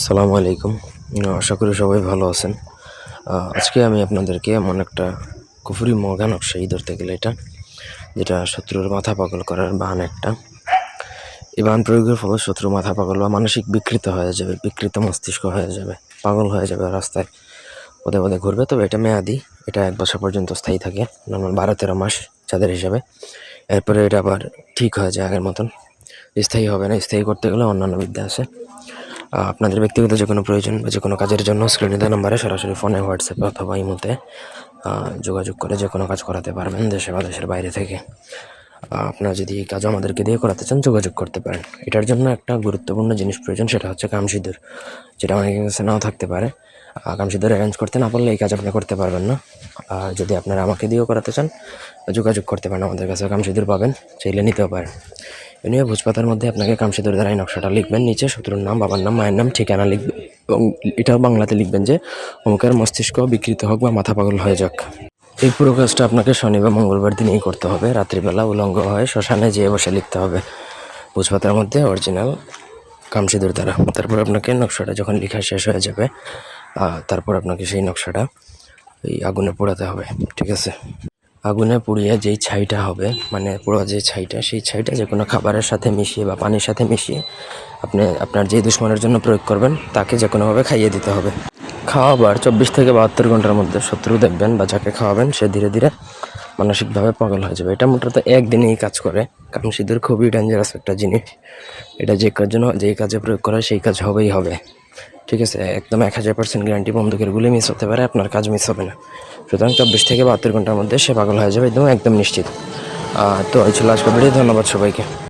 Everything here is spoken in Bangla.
আসসালামু আলাইকুম। আশা করি সবাই ভালো আছেন। আজকে আমি আপনাদেরকে এমন একটা কুফরি মগা নকশাই ধরতে গেলে যেটা শত্রুর মাথা পাগল করার বাহানা একটা। এই বাহান প্রয়োগের ফলে শত্রুর মাথা পাগল বা মানসিক বিকৃত হয়ে যাবে, বিকৃত মস্তিষ্ক হয়ে যাবে, পাগল হয়ে যাবে, রাস্তায় পদে পদে ঘুরবে। তবে এটা মেয়াদি, এটা 1 বছর পর্যন্ত স্থায়ী থাকে, নর্মাল 12-13 মাস চাঁদের হিসাবে। এরপরে এটা আবার ঠিক হয়ে যায় আগের মতন। স্থায়ী হবে না, স্থায়ী করতে গেলে অন্যান্য বিদ্যা আছে। আপনাদের ব্যক্তিগত যে কোনো প্রয়োজন বা যে কোনো কাজের জন্য স্ক্রিনে দেওয়া নাম্বারে সরাসরি ফোনে, হোয়াটসঅ্যাপে অথবা ইমোতে যোগাযোগ করে যে কোনো কাজ করাতে পারবেন, দেশে বা দেশের বাইরে থেকে। আপনারা যদি এই কাজও আমাদেরকে দিয়ে করাতে চান, যোগাযোগ করতে পারেন। এটার জন্য একটা গুরুত্বপূর্ণ জিনিস প্রয়োজন, সেটা হচ্ছে কামসিঁদুর, যেটা অনেকের কাছে নাও থাকতে পারে। কামসিঁদুর অ্যারেঞ্জ করতে না পারলে এই কাজ আপনি করতে পারবেন না। আর যদি আপনারা আমাকে দিয়েও করাতে চান, যোগাযোগ করতে পারেন, আমাদের কাছে কামসিঁদুর পাবেন, চাইলে নিতেও পারেন। এ নিয়ে ভোজপাতার মধ্যে আপনাকে কামসিঁদুর দ্বারা এই নকশাটা লিখবেন, নিচে শত্রুর নাম, বাবার নাম, মায়ের নাম, ঠিকানা লিখবেন এবং এটাও বাংলাতে লিখবেন যে অমুকের মস্তিষ্ক বিকৃত হোক বা মাথা পাগল হয়ে যাক। এই পুরো কাজটা আপনাকে শনি বা মঙ্গলবার দিনেই করতে হবে। রাত্রিবেলা উলঙ্গ হয়ে শ্মশানে যেয়ে বসে লিখতে হবে ভোজপাতার মধ্যে অরিজিনাল কামসিঁদুর দ্বারা। তারপর আপনাকে নকশাটা যখন লেখা শেষ হয়ে যাবে, তারপর আপনাকে সেই নকশাটা এই আগুনে পোড়াতে হবে, ঠিক আছে? আগুনে পুড়িয়ে যেই ছাইটা হবে, মানে পোড়া যে ছাইটা, সেই ছাইটা যে কোনো খাবারের সাথে মিশিয়ে বা পানির সাথে মিশিয়ে আপনি আপনার যে দুশ্মনের জন্য প্রয়োগ করবেন তাকে যে কোনোভাবে খাইয়ে দিতে হবে। খাওয়াবার 24 থেকে 72 ঘন্টার মধ্যে শত্রু দেখবেন বা যাকে খাওয়াবেন সে ধীরে ধীরে মানসিকভাবে পাগল হয়ে যাবে। এটা মোটত একদিনেই কাজ করে। কামসিঁদুর খুবই ডেঞ্জারাস একটা জিনিস। এটা যে যেই কাজে প্রয়োগ করা সেই কাজ হবেই হবে, ঠিক আছে? একদম 1000% গ্যারান্টি, বন্দুকের গুলি মিস হতে পারে, আপনার কাজ মিস হবে না। সুতরাং 24 থেকে 72 ঘন্টার মধ্যে সে পাগল হয়ে যাবে, একদম একদম নিশ্চিত। তো এই ছিল আজকের ভিডিও। ধন্যবাদ সবাইকে।